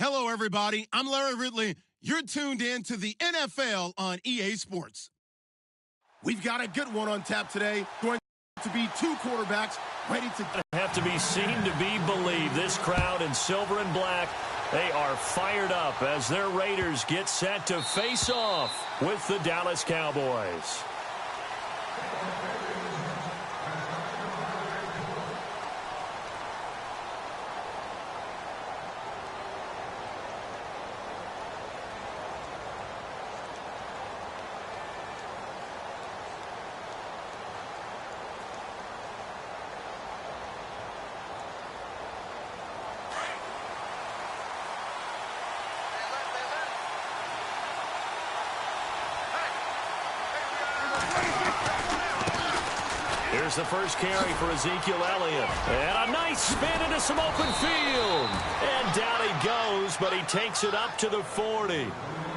Hello, everybody. I'm Larry Ridley. You're tuned in to the NFL on EA Sports. We've got a good one on tap today. Going to be two quarterbacks ready to have to be seen to be believed. This crowd in silver and black, they are fired up as their Raiders get set to face off with the Dallas Cowboys. Here's the first carry for Ezekiel Elliott. And a nice spin into some open field. And down he goes, but he takes it up to the 40.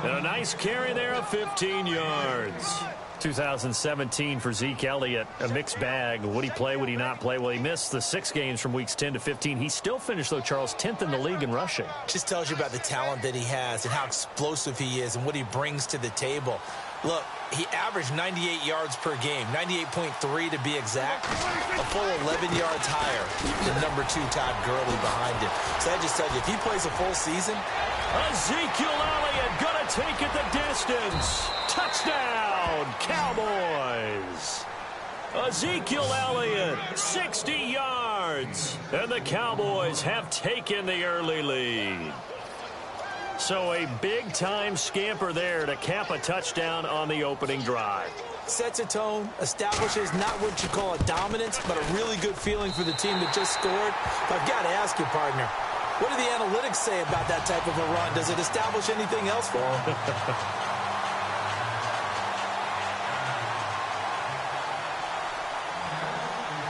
And a nice carry there of 15 yards. 2017 for Zeke Elliott, a mixed bag. Would he play, would he not play? Well, he missed the 6 games from weeks 10 to 15. He still finished, though, Charles, 10th in the league in rushing. Just tells you about the talent that he has and how explosive he is and what he brings to the table. Look, he averaged 98 yards per game, 98.3 to be exact, a full 11 yards higher than number 2 Todd Gurley behind him. So that just tells you, if he plays a full season. Ezekiel Elliott gonna take it the distance. Touchdown, Cowboys. Ezekiel Elliott, 60 yards. And the Cowboys have taken the early lead. So a big-time scamper there to cap a touchdown on the opening drive. Sets a tone, establishes not what you call a dominance, but a really good feeling for the team that just scored. But I've got to ask you, partner, what do the analytics say about that type of a run? Does it establish anything else for him?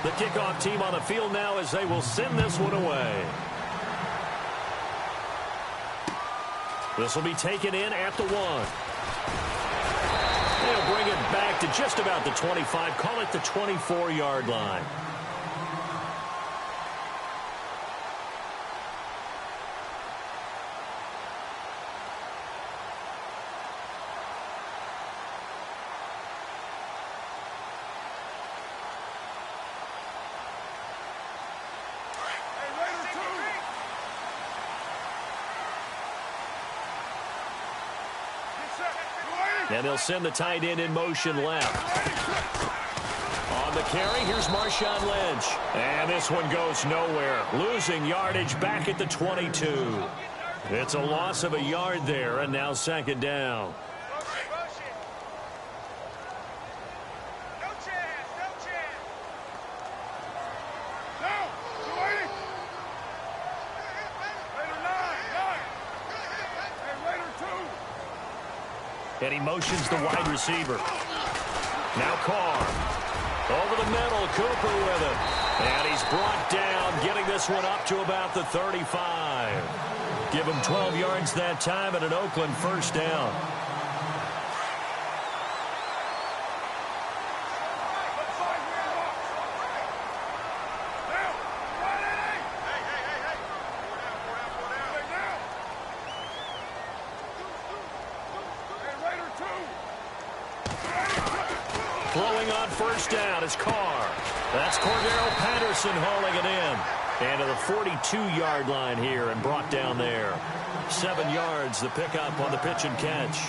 The kickoff team on the field now as they will send this one away. This will be taken in at the 1. They'll bring it back to just about the 25. Call it the 24-yard line. And they'll send the tight end in motion left. On the carry, here's Marshawn Lynch. And this one goes nowhere. Losing yardage back at the 22. It's a loss of a yard there, and now second down. And he motions the wide receiver. Now Carr. Over the middle, Cooper with it. And he's brought down, getting this one up to about the 35. Give him 12 yards that time and an Oakland first down. Throwing on first down is Carr. That's Cordero Patterson hauling it in. And to the 42-yard line here and brought down there. 7 yards, the pickup on the pitch and catch.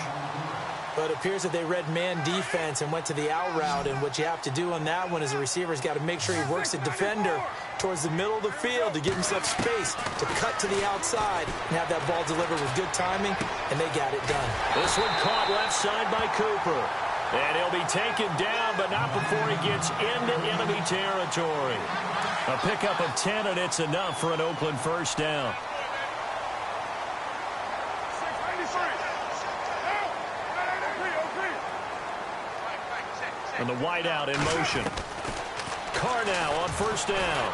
But it appears that they read man defense and went to the out route. And what you have to do on that one is the receiver's got to make sure he works the defender towards the middle of the field to give himself space to cut to the outside and have that ball delivered with good timing. And they got it done. This one caught left side by Cooper. And he'll be taken down, but not before he gets into enemy territory. A pickup of 10, and it's enough for an Oakland first down. And the wideout in motion. Carr now on first down.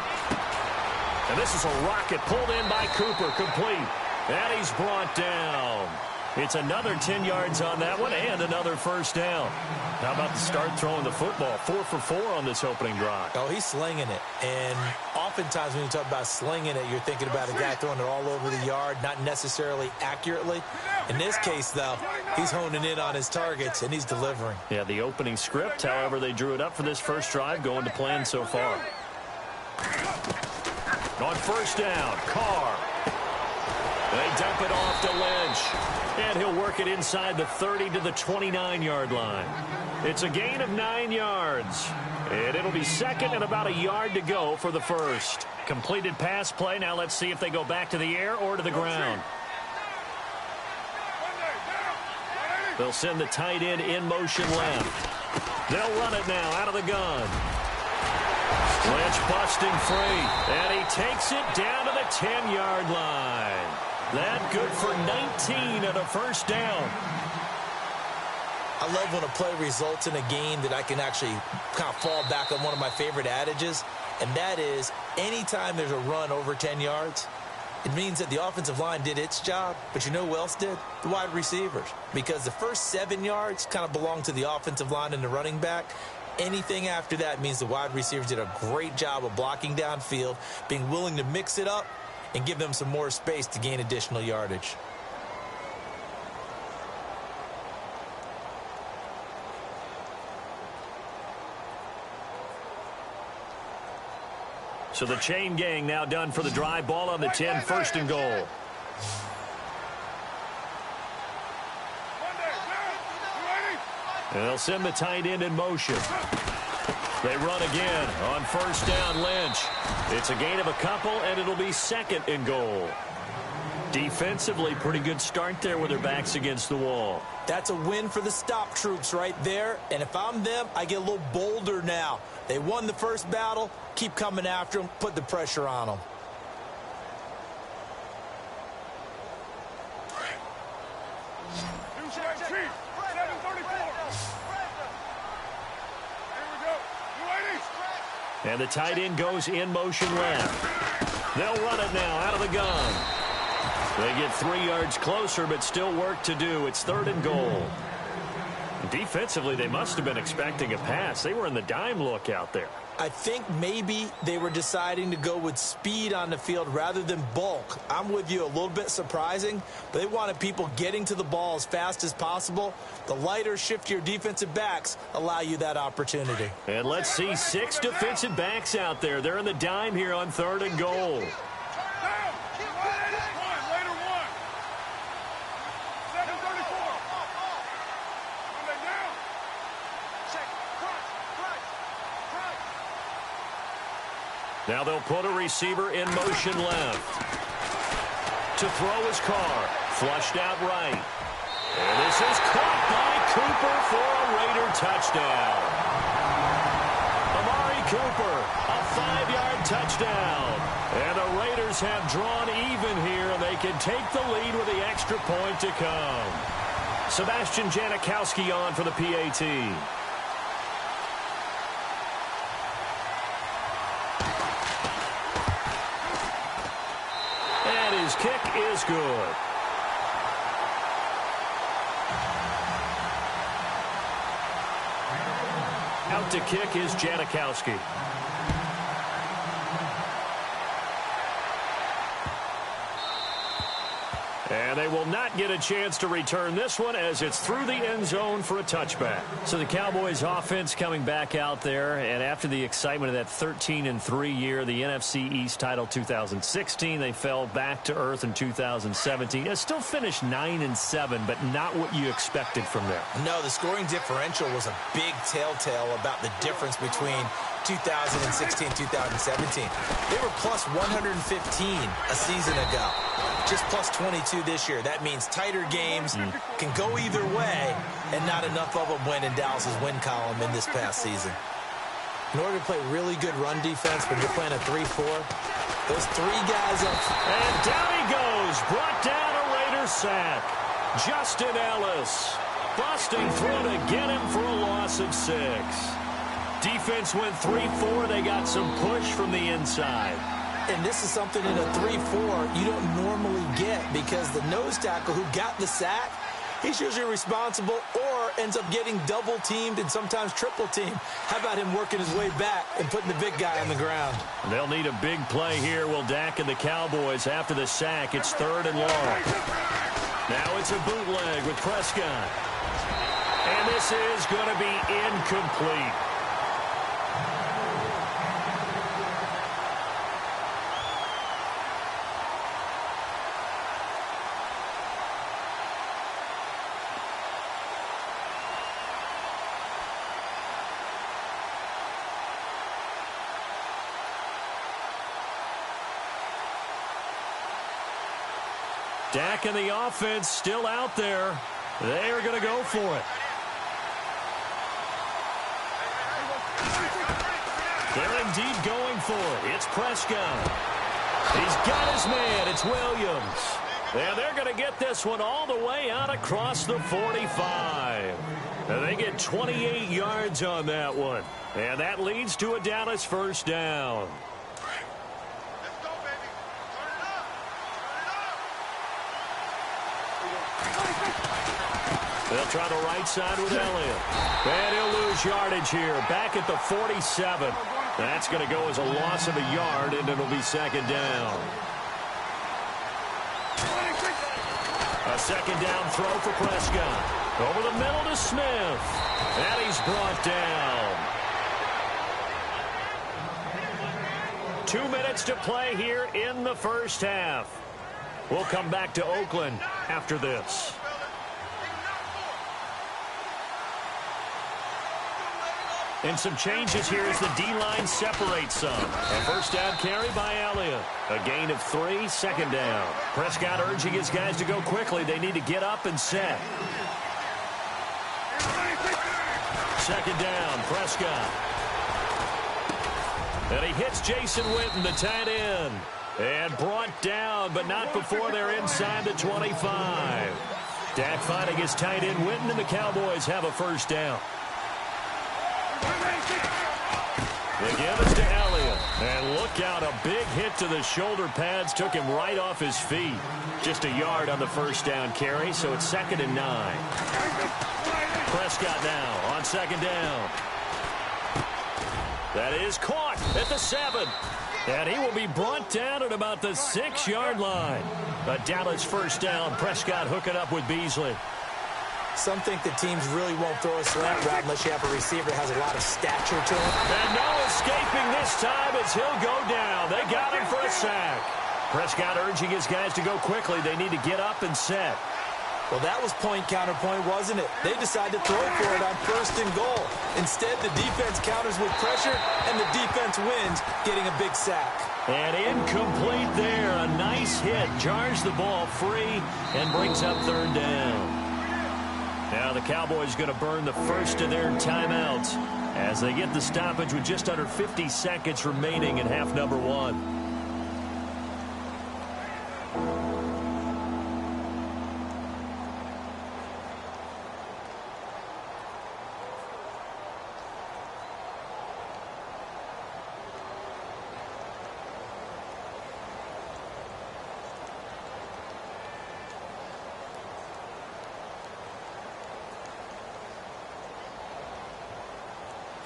And this is a rocket pulled in by Cooper, complete. And he's brought down. It's another 10 yards on that one and another first down. How about the start throwing the football? 4 for 4 on this opening drive. Oh, he's slinging it. And oftentimes when you talk about slinging it, you're thinking about a guy throwing it all over the yard, not necessarily accurately. In this case, though, he's honing in on his targets, and he's delivering. Yeah, the opening script, however, they drew it up for this first drive, going to plan so far. On first down, Carr. They dump it off to Lynch. And he'll work it inside the 30 to the 29-yard line. It's a gain of 9 yards. And it'll be second and about a yard to go for the first. Completed pass play. Now let's see if they go back to the air or to the ground. They'll send the tight end in motion left. They'll run it now out of the gun. Lynch busting free. And he takes it down to the 10-yard line. That good for 19 and a first down. I love when a play results in a gain that I can actually kind of fall back on one of my favorite adages, and that is anytime there's a run over 10 yards, it means that the offensive line did its job, but you know who else did? The wide receivers. Because the first 7 yards kind of belong to the offensive line and the running back. Anything after that means the wide receivers did a great job of blocking downfield, being willing to mix it up, and give them some more space to gain additional yardage. So the chain gang now done for the drive. Ball on the 10, first and goal. And they'll send the tight end in motion. They run again on first down, Lynch. It's a gain of a couple, and it'll be second and goal. Defensively, pretty good start there with their backs against the wall. That's a win for the stop troops right there. And if I'm them, I get a little bolder now. They won the first battle. Keep coming after them. Put the pressure on them. And the tight end goes in motion left. They'll run it now out of the gun. They get 3 yards closer, but still work to do. It's third and goal. Defensively, they must have been expecting a pass. They were in the dime look out there. I think maybe they were deciding to go with speed on the field rather than bulk. I'm with you, a little bit surprising, but they wanted people getting to the ball as fast as possible. The lighter, shiftier defensive backs allow you that opportunity. And let's see 6 defensive backs out there. They're in the dime here on third and goal. Now they'll put a receiver in motion left. To throw his Carr. Flushed out right. And this is caught by Cooper for a Raider touchdown. Amari Cooper, a 5-yard touchdown. And the Raiders have drawn even here, and they can take the lead with the extra point to come. Sebastian Janikowski on for the PAT. His kick is good. Out to kick is Janikowski. And they will not get a chance to return this one as it's through the end zone for a touchback. So the Cowboys offense coming back out there, and after the excitement of that 13-3 year, the NFC East title 2016, they fell back to earth in 2017. It still finished 9-7, but not what you expected from them. No, the scoring differential was a big telltale about the difference between 2016-2017. They were plus 115 a season ago. Just plus 22 this year. That means tighter games can go either way, and not enough of them went in Dallas's win column in this past season. In order to play really good run defense when you're playing a 3-4, those 3 guys up. And down he goes. Brought down a Raider sack. Justin Ellis busting through to get him for a loss of 6. Defense went 3-4. They got some push from the inside. And this is something in a 3-4 you don't normally get because the nose tackle who got the sack, he's usually responsible or ends up getting double-teamed and sometimes triple-teamed. How about him working his way back and putting the big guy on the ground? They'll need a big play here. Will Dak and the Cowboys after the sack. It's 3rd and long. Now it's a bootleg with Prescott. And this is going to be incomplete. Dak and the offense still out there. They are going to go for it. They're indeed going for it. It's Prescott. He's got his man. It's Williams. And they're going to get this one all the way out across the 45. And they get 28 yards on that one. And that leads to a Dallas first down. They'll try the right side with Elliott. And he'll lose yardage here. Back at the 47. That's going to go as a loss of a yard, and it'll be 2nd down. A 2nd down throw for Prescott. Over the middle to Smith. And he's brought down. 2 minutes to play here in the first half. We'll come back to Oakland after this. And some changes here as the D-line separates some. A first down carry by Elliott. A gain of 3, 2nd down. Prescott urging his guys to go quickly. They need to get up and set. 2nd down, Prescott. And he hits Jason Witten, the tight end. And brought down, but not before they're inside the 25. Dak finding his tight end Witten, and the Cowboys have a first down. They give it to Elliott. And look out, a big hit to the shoulder pads. Took him right off his feet. Just a yard on the first down carry, so it's 2nd and 9. Prescott now on 2nd down. That is caught at the 7. And he will be brought down at about the 6-yard line. A Dallas first down. Prescott hooking up with Beasley. Some think the teams really won't throw a slant route unless you have a receiver that has a lot of stature to him. And no escaping this time as he'll go down. They got him for a sack. Prescott urging his guys to go quickly. They need to get up and set. Well, that was point counterpoint, wasn't it? They decided to throw for it on 1st and goal. Instead, the defense counters with pressure, and the defense wins, getting a big sack. And incomplete there. A nice hit. Jars the ball free and brings up 3rd down. Now the Cowboys going to burn the first of their timeouts as they get the stoppage with just under 50 seconds remaining in half number 1.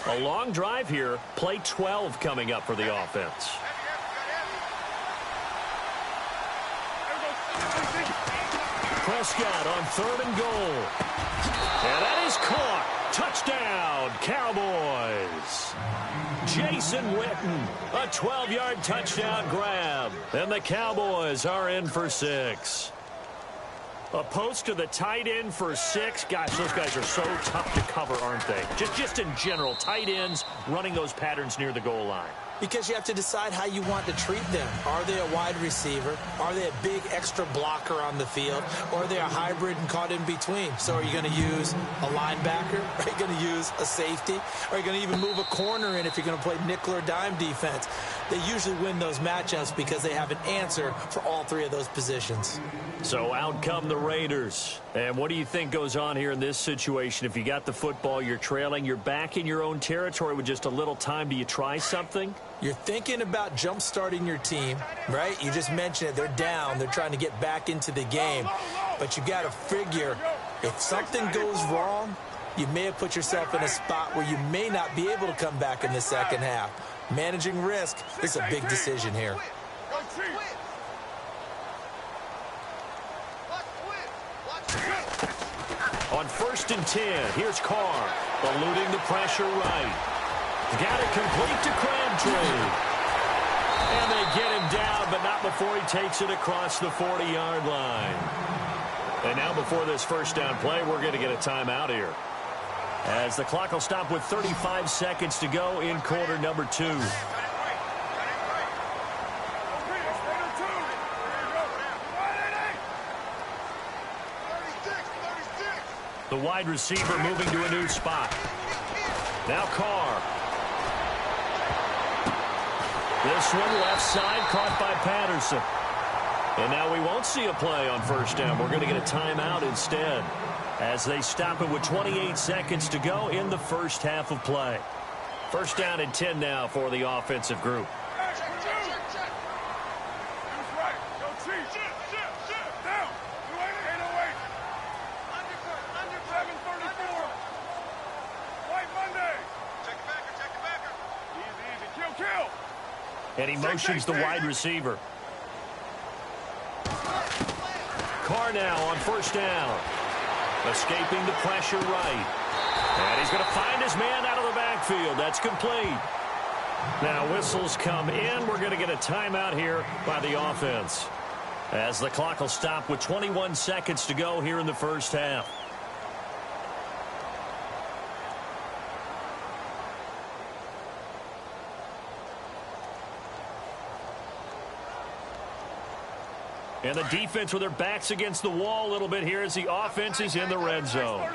A long drive here. Play 12 coming up for the offense. Prescott on 3rd and goal. And that is caught. Touchdown, Cowboys. Jason Witten, a 12-yard touchdown grab. And the Cowboys are in for 6. A post to the tight end for 6. Gosh, those guys are so tough to cover, aren't they? Just in general, tight ends running those patterns near the goal line. Because you have to decide how you want to treat them. Are they a wide receiver? Are they a big extra blocker on the field? Or are they a hybrid and caught in between? So are you going to use a linebacker? Are you going to use a safety? Are you going to even move a corner in if you're going to play nickel or dime defense? They usually win those matchups because they have an answer for all 3 of those positions. So out come the Raiders. And what do you think goes on here in this situation? If you got the football, you're trailing, you're back in your own territory with just a little time. Do you try something? You're thinking about jump-starting your team, right? You just mentioned it. They're down. They're trying to get back into the game. But you got to figure if something goes wrong, you may have put yourself in a spot where you may not be able to come back in the second half. Managing risk is a big decision here. On 1st and 10, here's Carr, eluding the pressure right. Got it complete to Crabtree. And they get him down, but not before he takes it across the 40-yard line. And now before this first down play, we're going to get a timeout here, as the clock will stop with 35 seconds to go in quarter number 2. The wide receiver moving to a new spot. Now Carr. This one left side caught by Patterson. And now we won't see a play on first down. We're going to get a timeout instead, as they stop it with 28 seconds to go in the first half of play. First down and 10 now for the offensive group. And he motions the wide receiver. Carr now on first down. Escaping the pressure right. And he's going to find his man out of the backfield. That's complete. Now whistles come in. We're going to get a timeout here by the offense, as the clock will stop with 21 seconds to go here in the first half. And the defense with their backs against the wall a little bit here as the offense is in the red zone.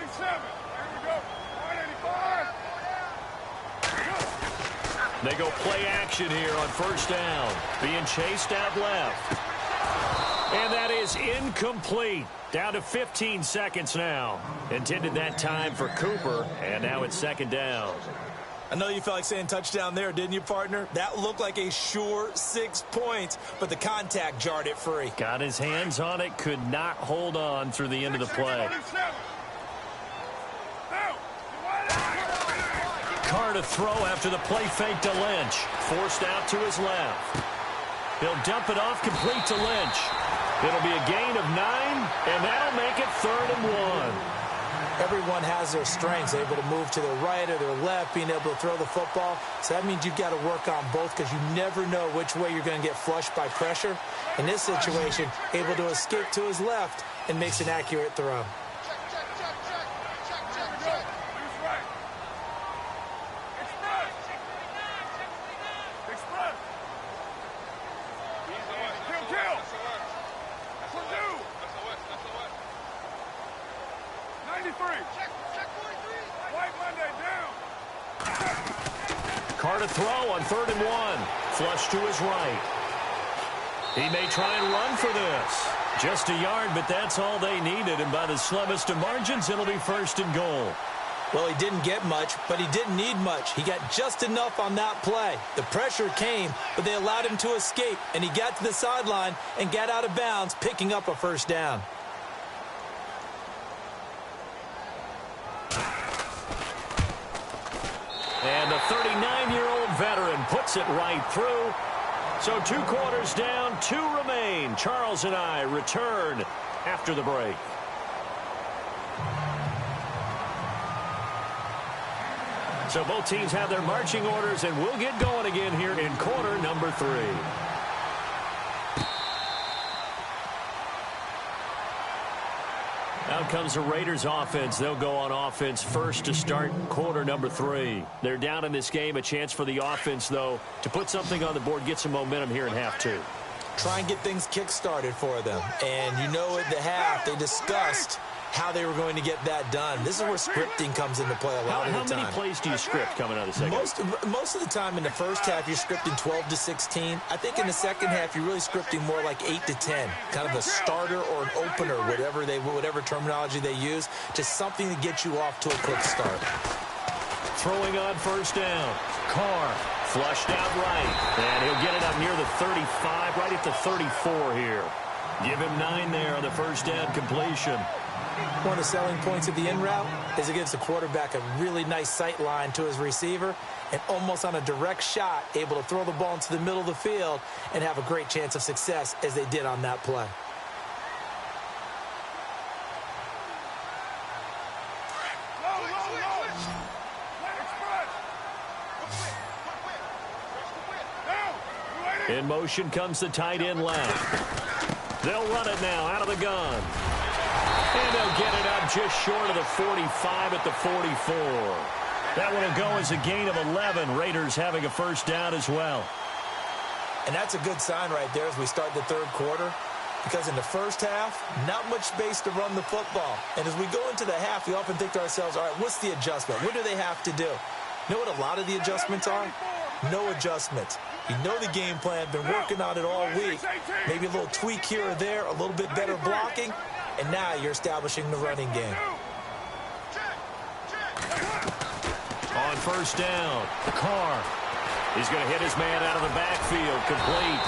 They go play action here on first down. Being chased out left. And that is incomplete. Down to 15 seconds now. Intended that time for Cooper, and now it's second down. I know you felt like saying touchdown there, didn't you, partner? That looked like a sure 6 points, but the contact jarred it free. Got his hands on it, could not hold on through the end of the play. Carr to throw after the play fake to Lynch. Forced out to his left. He'll dump it off complete to Lynch. It'll be a gain of 9, and that'll make it 3rd and 1. Everyone has their strengths, able to move to their right or their left, being able to throw the football. So that means you've got to work on both, because you never know which way you're going to get flushed by pressure. In this situation, able to escape to his left and makes an accurate throw. Carr to throw on 3rd and 1. Flush to his right. He may try and run for this. Just a yard, but that's all they needed. And by the slimmest of margins, it'll be 1st and goal. Well, he didn't get much, but he didn't need much. He got just enough on that play. The pressure came, but they allowed him to escape. And he got to the sideline and got out of bounds, picking up a first down. And the 39-year-old veteran puts it right through. So 2 quarters down, 2 remain. Charles and I return after the break. So both teams have their marching orders, and we'll get going again here in quarter number 3. Out comes the Raiders offense. They'll go on offense first to start quarter number 3. They're down in this game. A chance for the offense, though, to put something on the board, get some momentum here in half 2. Try and get things kick-started for them. And you know at the half, they discussed how they were going to get that done. This is where scripting comes into play a lot of the time. How many plays do you script coming out of the second? Most of the time in the first half, you're scripting 12 to 16. I think in the second half, you're really scripting more like 8 to 10. Kind of a starter or an opener, whatever terminology they use. Just something to get you off to a quick start. Throwing on first down. Carr Flushed out right. And he'll get it up near the 35, right at the 34 here. Give him 9 there on the first down completion. One of the selling points of the in route is it gives the quarterback a really nice sight line to his receiver and almost on a direct shot able to throw the ball into the middle of the field and have a great chance of success as they did on that play. In motion comes the tight end left. They'll run it now out of the gun. And they'll get it up just short of the 45 at the 44. That one will go as a gain of 11. Raiders having a first down as well. And that's a good sign right there as we start the third quarter. Because in the first half, not much space to run the football. And as we go into the half, we often think to ourselves, all right, what's the adjustment? What do they have to do? You know what a lot of the adjustments are? No adjustments. You know the game plan, been working on it all week. Maybe a little tweak here or there, a little bit better blocking, and now you're establishing the running game. On first down, Carr. He's going to hit his man out of the backfield, complete.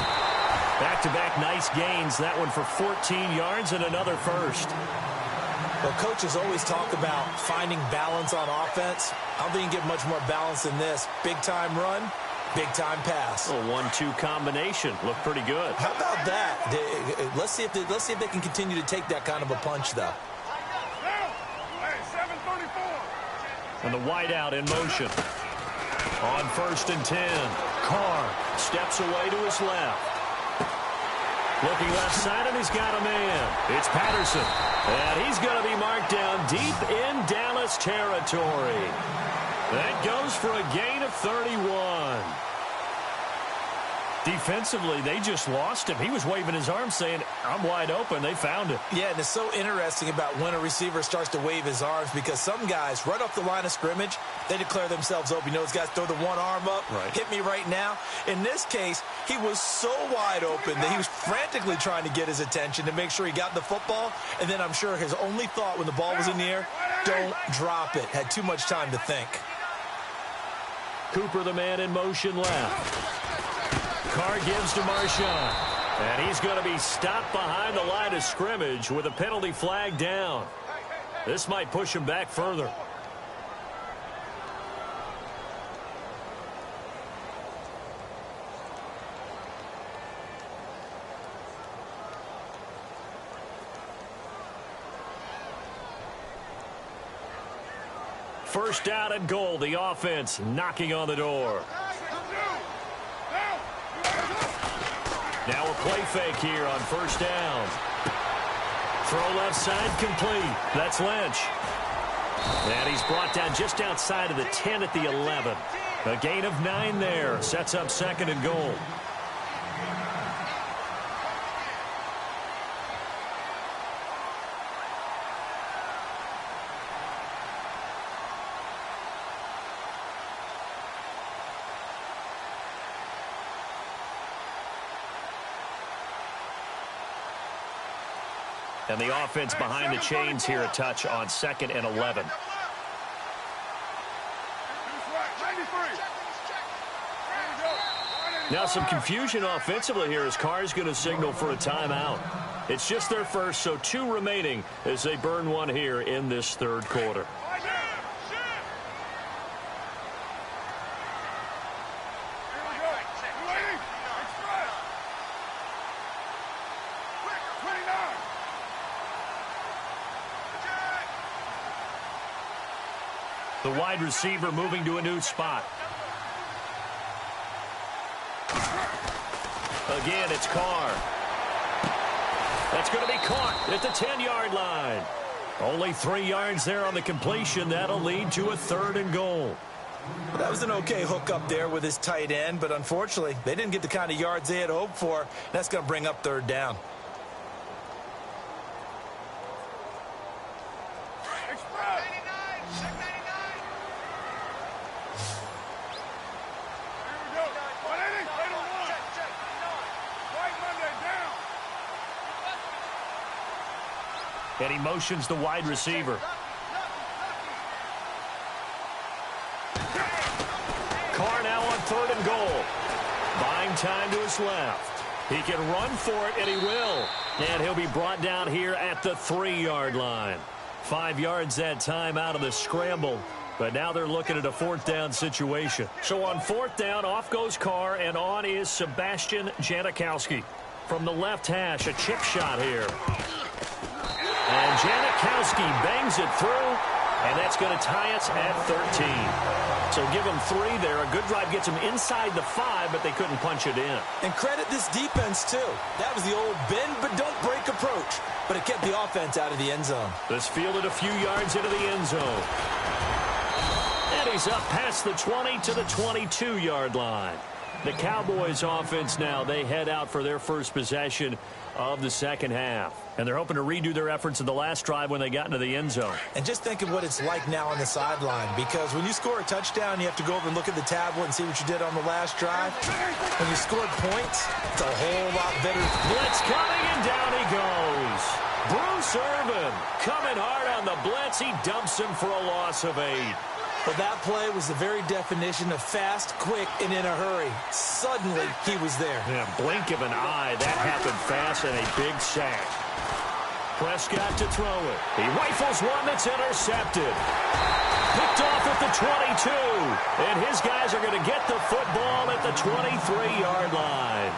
Back-to-back nice gains, that one for 14 yards and another first. Well, coaches always talk about finding balance on offense. I don't think you can get much more balance than this. Big-time run, big-time pass. A 1-2 combination. Looked pretty good. How about that? Let's see if they can continue to take that kind of a punch, though. And the wideout in motion. On first and 10. Carr steps away to his left. Looking left side, and he's got a man. It's Patterson. And he's going to be marked down deep in Dallas territory. That goes for a gain of 31. Defensively, they just lost him. He was waving his arms saying, I'm wide open. They found it. Yeah, and it's so interesting about when a receiver starts to wave his arms because some guys, right off the line of scrimmage, they declare themselves open. You know, those guys throw the one arm up, hit me right now. In this case, he was so wide open that he was frantically trying to get his attention to make sure he got the football. And then I'm sure his only thought when the ball was in the air, don't drop it. Had too much time to think. Cooper, the man in motion left. Carr gives to Marshawn. And he's going to be stopped behind the line of scrimmage with a penalty flag down. This might push him back further. First down and goal. The offense knocking on the door. Now a play fake here on first down. Throw left side complete. That's Lynch. And he's brought down just outside of the 10 at the 11. A gain of 9 there. Sets up second and goal. And the offense behind the chains here a touch on second and 11. Now some confusion offensively here as Carr's going to signal for a timeout. It's just their first, so 2 remaining as they burn one here in this third quarter. The wide receiver moving to a new spot. Again, it's Carr. That's going to be caught at the 10-yard line. Only 3 yards there on the completion. That'll lead to a third and goal. That was an okay hook up there with his tight end, but unfortunately, they didn't get the kind of yards they had hoped for. That's going to bring up third down. And he motions the wide receiver. Carr now on third and goal. Playing time to his left. He can run for it, and he will. And he'll be brought down here at the 3-yard line. 5 yards that time out of the scramble. But now they're looking at a 4th down situation. So on 4th down, off goes Carr, and on is Sebastian Janikowski. From the left hash, a chip shot here. And Janikowski bangs it through, and that's going to tie us at 13. So give them 3 there. A good drive gets them inside the 5, but they couldn't punch it in. And credit this defense, too. That was the old bend but don't break approach, but it kept the offense out of the end zone. This fielded a few yards into the end zone. And he's up past the 20 to the 22-yard line. The Cowboys offense now, they head out for their first possession of the second half. And they're hoping to redo their efforts in the last drive when they got into the end zone. And just think of what it's like now on the sideline, because when you score a touchdown, you have to go over and look at the tablet and see what you did on the last drive. When you scored points, it's a whole lot better. Blitz coming, and down he goes. Bruce Irvin coming hard on the blitz. He dumps him for a loss of 8. But that play was the very definition of fast, quick, and in a hurry. Suddenly, he was there. Yeah, blink of an eye. That happened fast, and a big sack. Prescott to throw it. He rifles one that's intercepted. Picked off at the 22. And his guys are going to get the football at the 23-yard line.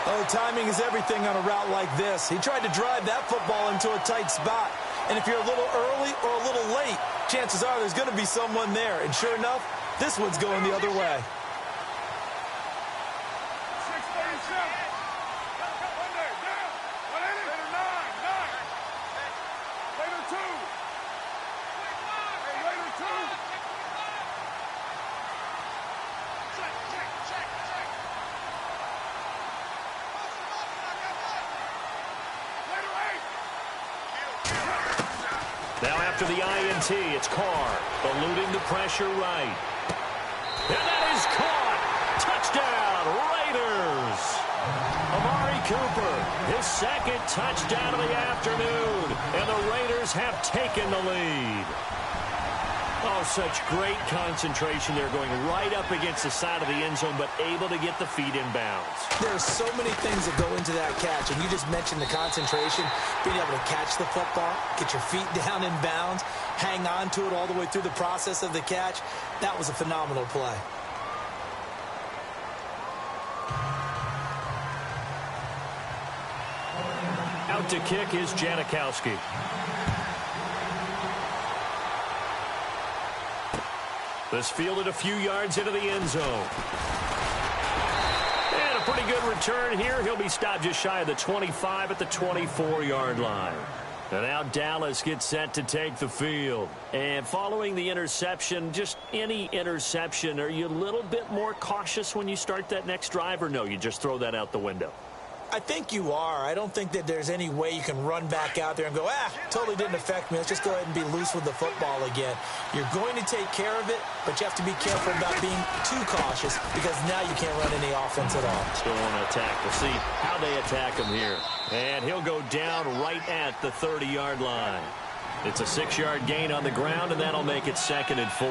Oh, timing is everything on a route like this. He tried to drive that football into a tight spot. And if you're a little early or a little late, chances are there's going to be someone there. And sure enough, this one's going the other way. Now after the INT, it's Carr, eluding the pressure right. And that is caught. Touchdown, Raiders. Amari Cooper, his second touchdown of the afternoon. And the Raiders have taken the lead. Oh, such great concentration there, going right up against the side of the end zone, but able to get the feet in bounds. There's so many things that go into that catch, and you just mentioned the concentration, being able to catch the football, get your feet down in bounds, hang on to it all the way through the process of the catch. That was a phenomenal play. Out to kick is Janikowski. This fielded a few yards into the end zone. And a pretty good return here. He'll be stopped just shy of the 25 at the 24-yard line. And now Dallas gets set to take the field. And following the interception, just any interception, are you a little bit more cautious when you start that next drive, or no, you just throw that out the window? I think you are. I don't think that there's any way you can run back out there and go, totally didn't affect me. Let's just go ahead and be loose with the football again. You're going to take care of it, but you have to be careful about being too cautious, because now you can't run any offense at all. Still want to attack. We'll see how they attack him here. And he'll go down right at the 30-yard line. It's a 6-yard gain on the ground, and that'll make it 2nd and 4.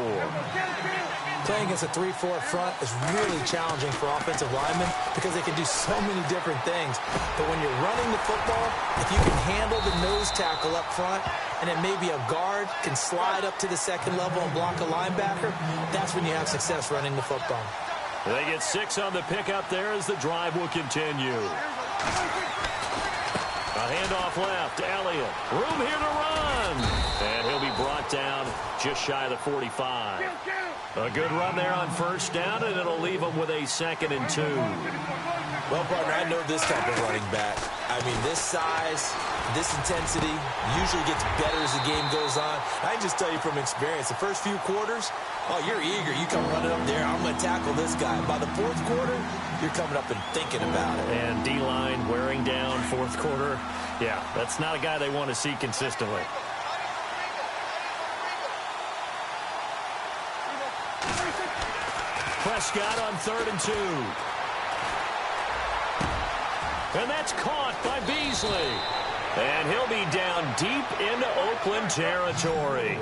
Playing against a 3-4 front is really challenging for offensive linemen, because they can do so many different things. But when you're running the football, if you can handle the nose tackle up front, and then maybe a guard can slide up to the second level and block a linebacker, that's when you have success running the football. They get 6 on the pickup there as the drive will continue. A handoff left, Elliott. Room here to run. And he'll be brought down just shy of the 45. A good run there on first down, and it'll leave him with a 2nd and 2. Well, partner, I know this type of running back. I mean, this size, this intensity usually gets better as the game goes on. I can just tell you from experience, the first few quarters, you're eager. You come running up there, I'm going to tackle this guy. By the 4th quarter, you're coming up and thinking about it. And D-line wearing down 4th quarter. Yeah, that's not a guy they want to see consistently. Prescott on 3rd and 2. And that's caught by Beasley. And he'll be down deep into Oakland territory.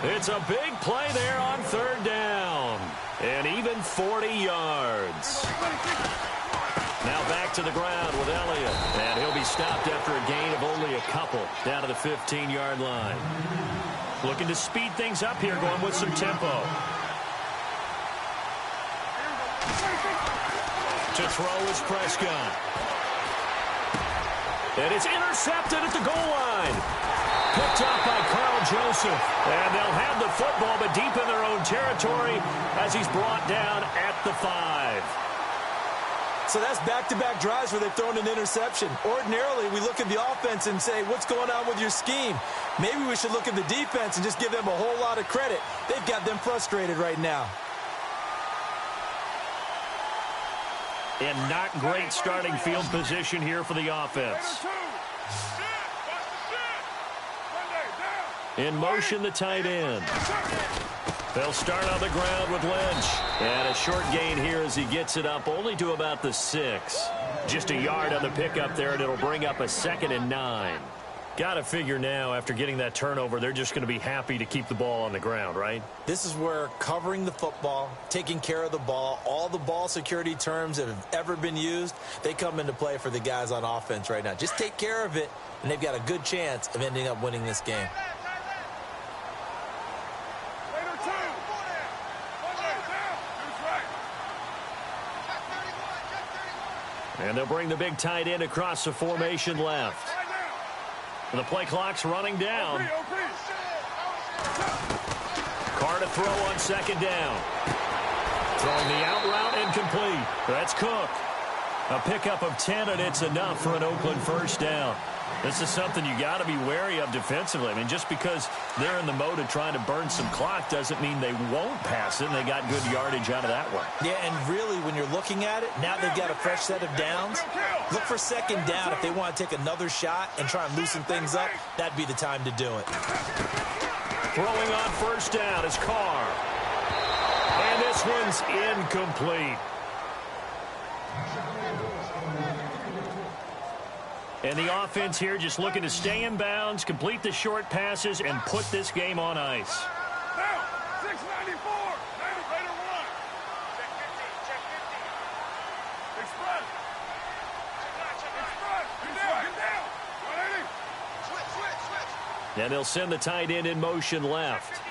It's a big play there on 3rd down. And even 40 yards. Now back to the ground with Elliott. And he'll be stopped after a gain of only a couple down to the 15-yard line. Looking to speed things up here, going with some tempo. To throw is Prescott. And it's intercepted at the goal line. Picked up by Carl Joseph. And they'll have the football, but deep in their own territory as he's brought down at the 5. So that's back-to-back drives where they've thrown an interception. Ordinarily, we look at the offense and say, what's going on with your scheme? Maybe we should look at the defense and just give them a whole lot of credit. They've got them frustrated right now. And not great starting field position here for the offense. In motion, the tight end. They'll start on the ground with Lynch. And a short gain here as he gets it up only to about the 6. Just a yard on the pickup there, and it'll bring up a 2nd and 9. Got to figure now, after getting that turnover, they're just going to be happy to keep the ball on the ground, right? This is where covering the football, taking care of the ball, all the ball security terms that have ever been used, they come into play for the guys on offense right now. Just take care of it, and they've got a good chance of ending up winning this game. And they'll bring the big tight end across the formation left. And the play clock's running down. Carr to throw on 2nd down. Throwing the out route incomplete. That's Cook. A pickup of 10, and it's enough for an Oakland first down. This is something you got to be wary of defensively. I mean, just because they're in the mode of trying to burn some clock doesn't mean they won't pass it, and they got good yardage out of that one. Yeah, and really, when you're looking at it, now they've got a fresh set of downs. Look for 2nd down. If they want to take another shot and try and loosen things up, that'd be the time to do it. Throwing on 1st down is Carr. And this one's incomplete. And the offense here just looking to stay in bounds, complete the short passes, and put this game on ice. Now, 694. Raider 1. Check 15. Check 15. Express. Express. Get down. 180. Switch. And they'll send the tight end in motion left.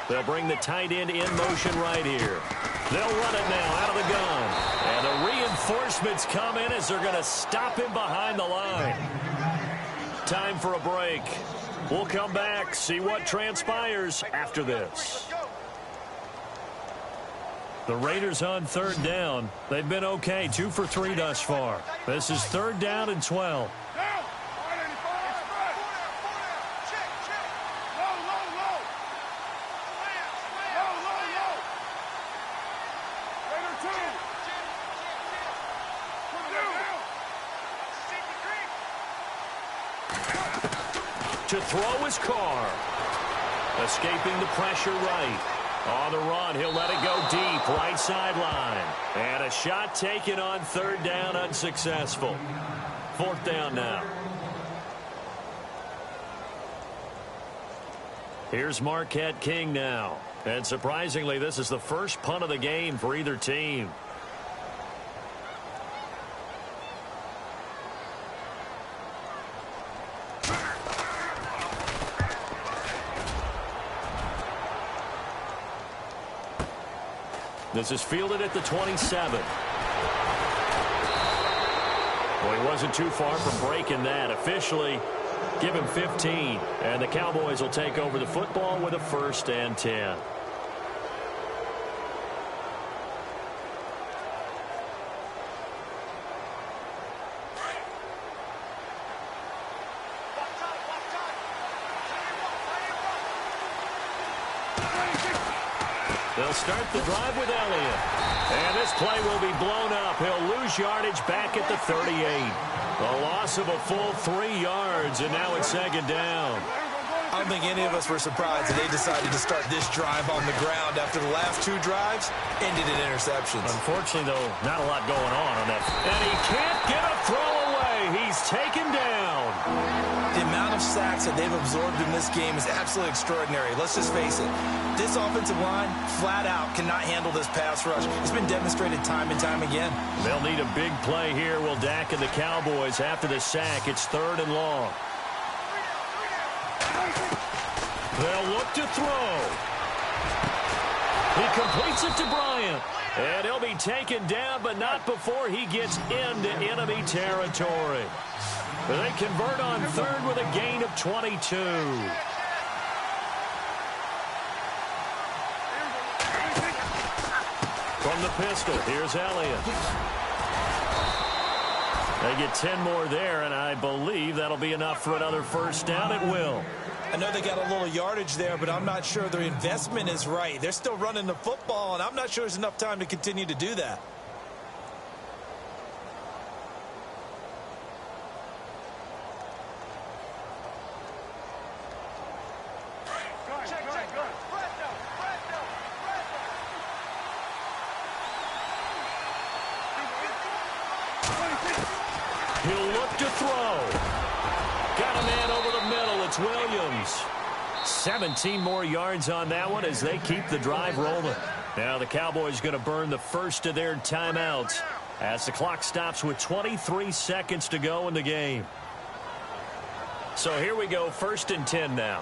They'll bring the tight end in motion right here. They'll run it now out of the gun. And the reinforcements come in as they're going to stop him behind the line. Time for a break. We'll come back, see what transpires after this. The Raiders on 3rd down. They've been okay, 2 for 3 thus far. This is 3rd down and 12. To throw his Carr. Escaping the pressure right. On the run, he'll let it go deep, right sideline. And a shot taken on 3rd down, unsuccessful. 4th down now. Here's Marquette King now. And surprisingly, this is the first punt of the game for either team. This is fielded at the 27. Well, he wasn't too far from breaking that. Officially, give him 15. And the Cowboys will take over the football with a 1st and 10. They'll start the drive with Elliott. And this play will be blown up. He'll lose yardage back at the 38. A loss of a full 3 yards, and now it's 2nd down. I don't think any of us were surprised that they decided to start this drive on the ground after the last 2 drives ended in interceptions. Unfortunately, though, not a lot going on that. And he can't get a throw away. He's taken down. The amount of sacks that they've absorbed in this game is absolutely extraordinary. Let's just face it. This offensive line, flat out, cannot handle this pass rush. It's been demonstrated time and time again. They'll need a big play here, will Dak and the Cowboys. After the sack, it's 3rd and long. They'll look to throw. He completes it to Bryant. And he'll be taken down, but not before he gets into enemy territory. They convert on 3rd with a gain of 22. From the pistol, here's Elliott. They get 10 more there, and I believe that'll be enough for another first down. It will. I know they got a little yardage there, but I'm not sure their investment is right. They're still running the football, and I'm not sure there's enough time to continue to do that. He'll look to throw. Got a man over the middle. It's Williams. 17 more yards on that one as they keep the drive rolling. Now the Cowboys going to burn the first of their timeouts as the clock stops with 23 seconds to go in the game. So here we go, 1st and 10 now.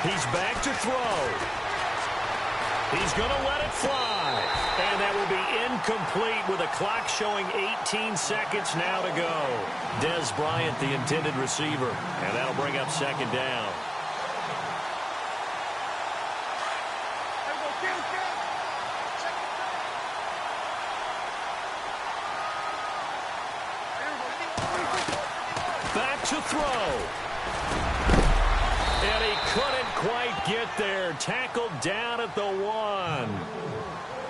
He's back to throw. He's going to let it fly. And that will be incomplete with a clock showing 18 seconds now to go. Des Bryant, the intended receiver. And that'll bring up 2nd down. Back to throw. And he couldn't quite get there. Tackled down at the 1.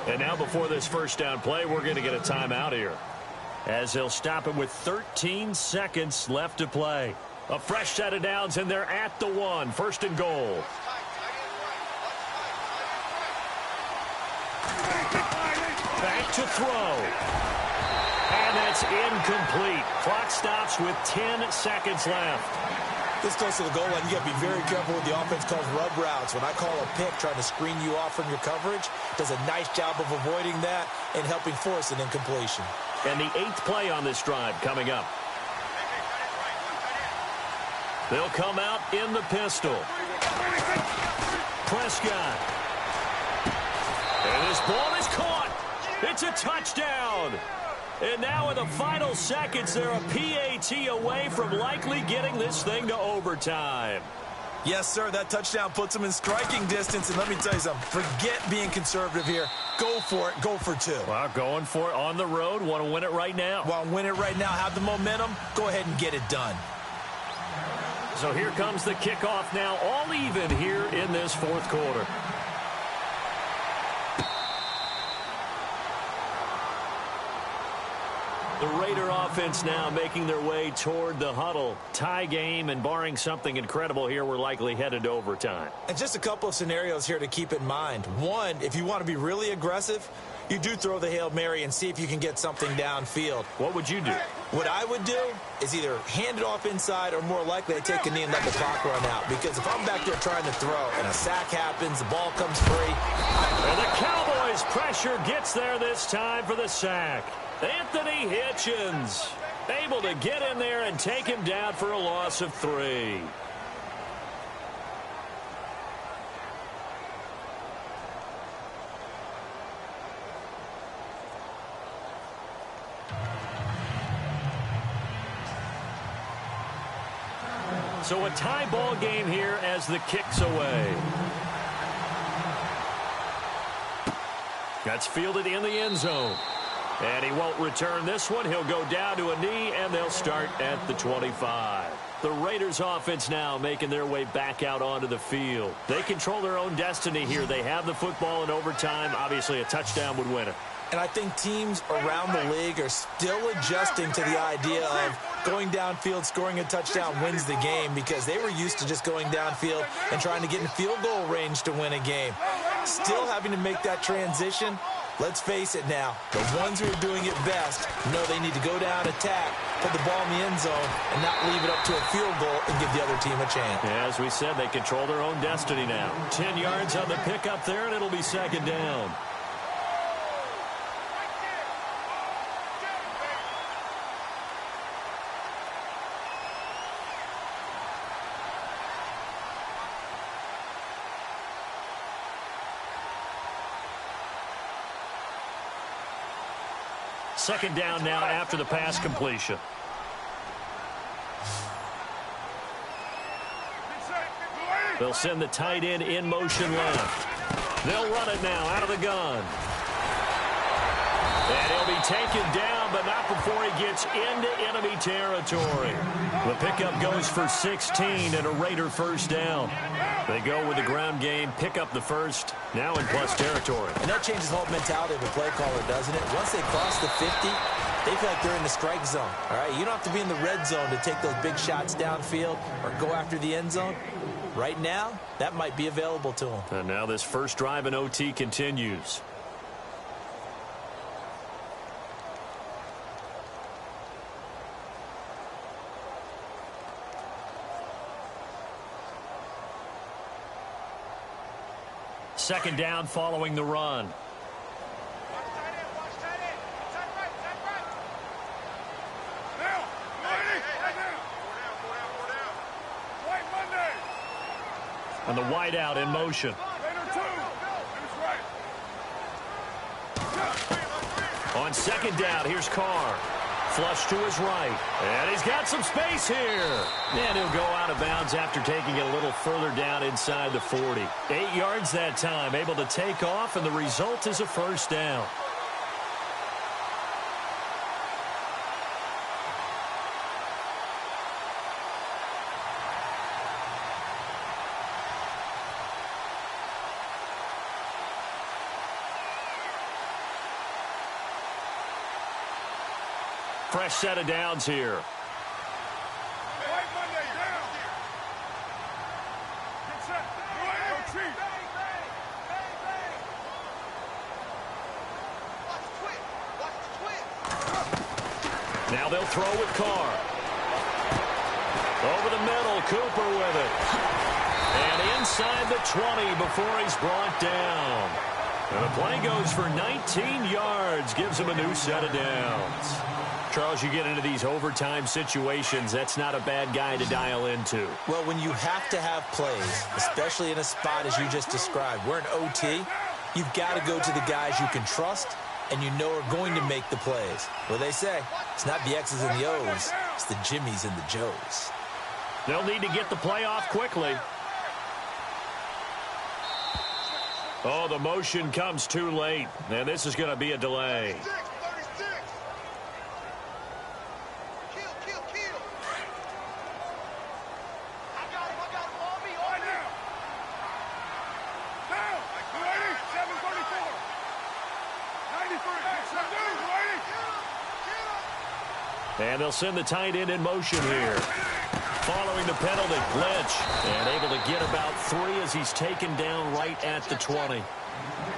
And now before this first down play, we're going to get a timeout here, as they'll stop him with 13 seconds left to play. A fresh set of downs, and they're at the 1. 1st and goal. Back to throw. And that's incomplete. Clock stops with 10 seconds left. This close to the goal line, you got to be very careful with the offense calls rub routes. When I call a pick trying to screen you off from your coverage, does a nice job of avoiding that and helping force an incompletion. And the 8th play on this drive coming up. They'll come out in the pistol. Prescott. And this ball is caught. It's a touchdown. And now in the final seconds, they're a PAT away from likely getting this thing to overtime. Yes, sir, that touchdown puts them in striking distance. And let me tell you something, forget being conservative here. Go for it. Go for 2. Well, going for it on the road. Want to win it right now. Want to win it right now, have the momentum, go ahead and get it done. So here comes the kickoff now, all even here in this 4th quarter. The Raider offense now making their way toward the huddle. Tie game, and barring something incredible here, we're likely headed to overtime. And just a couple of scenarios here to keep in mind. One, if you want to be really aggressive, you do throw the Hail Mary and see if you can get something downfield. What would you do? What I would do is either hand it off inside, or more likely I take a knee and let the clock run out. Because if I'm back there trying to throw and a sack happens, the ball comes free. And the Cowboys' pressure gets there this time for the sack. Anthony Hitchens able to get in there and take him down for a loss of 3. So a tie ball game here as the kick's away. That's fielded in the end zone. And he won't return this one. He'll go down to a knee, and they'll start at the 25. The Raiders offense now making their way back out onto the field. They control their own destiny here. They have the football in overtime. Obviously, a touchdown would win it. And I think teams around the league are still adjusting to the idea of going downfield, scoring a touchdown wins the game, because they were used to just going downfield and trying to get in field goal range to win a game. Still having to make that transition. Let's face it now, the ones who are doing it best know they need to go down, attack, put the ball in the end zone, and not leave it up to a field goal and give the other team a chance. Yeah, as we said, they control their own destiny now. 10 yards on the pickup there, and it'll be second down. Second down now after the pass completion. They'll send the tight end in motion left. They'll run it now out of the gun. And he'll be taken down, but not before he gets into enemy territory. The pickup goes for 16 and a Raider first down. They go with the ground game, pick up the first, now in plus territory. And that changes the whole mentality of a play caller, doesn't it? Once they cross the 50, they feel like they're in the strike zone. All right, you don't have to be in the red zone to take those big shots downfield or go after the end zone. Right now, that might be available to them. And now this first drive in OT continues. Second down following the run. And the wide out in motion. On second down, here's Carr. Flush to his right. And he's got some space here. And he'll go out of bounds after taking it a little further down inside the 40. 8 yards that time, able to take off, and the result is a first down. Fresh set of downs here. Now they'll throw with Carr. Over the middle, Cooper with it. And inside the 20 before he's brought down. And the play goes for 19 yards, gives him a new set of downs. Charles, you get into these overtime situations, that's not a bad guy to dial into. Well, when you have to have plays, especially in a spot as you just described, we're in OT, you've got to go to the guys you can trust and you know are going to make the plays. Well, they say, it's not the X's and the O's, it's the Jimmies and the Joes. They'll need to get the play off quickly. Oh, the motion comes too late, and this is going to be a delay. And they'll send the tight end in motion here. Following the penalty, Lynch, and able to get about 3 as he's taken down right at the 20.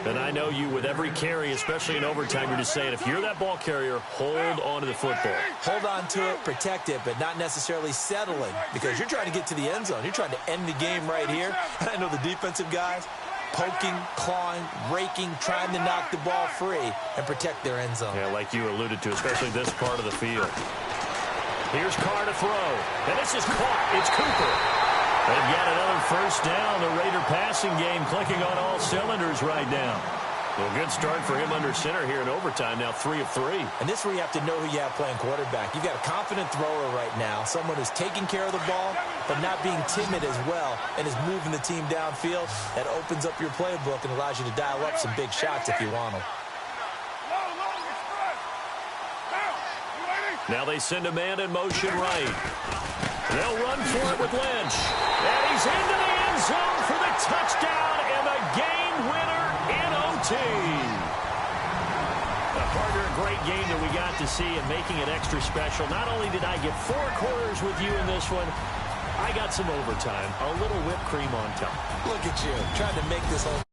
And I know you, with every carry, especially in overtime, you're just saying, if you're that ball carrier, hold on to the football. Hold on to it, protect it, but not necessarily settling, because you're trying to get to the end zone. You're trying to end the game right here. And I know the defensive guys, poking, clawing, raking, trying to knock the ball free and protect their end zone. Yeah, like you alluded to, especially this part of the field. Here's Carr to throw. And this is caught. It's Cooper. They've got another first down. The Raider passing game clicking on all cylinders right now. Well, good start for him under center here in overtime. Now 3 of 3. And this is where you have to know who you have playing quarterback. You've got a confident thrower right now, someone who's taking care of the ball, but not being timid as well, and is moving the team downfield. That opens up your playbook and allows you to dial up some big shots if you want them. Now they send a man in motion right. They'll run for it with Lynch. And he's into the end zone for the touchdown and the game winner in OT. Partner, a great game that we got to see and making it extra special. Not only did I get 4 quarters with you in this one, I got some overtime. A little whipped cream on top. Look at you, trying to make this whole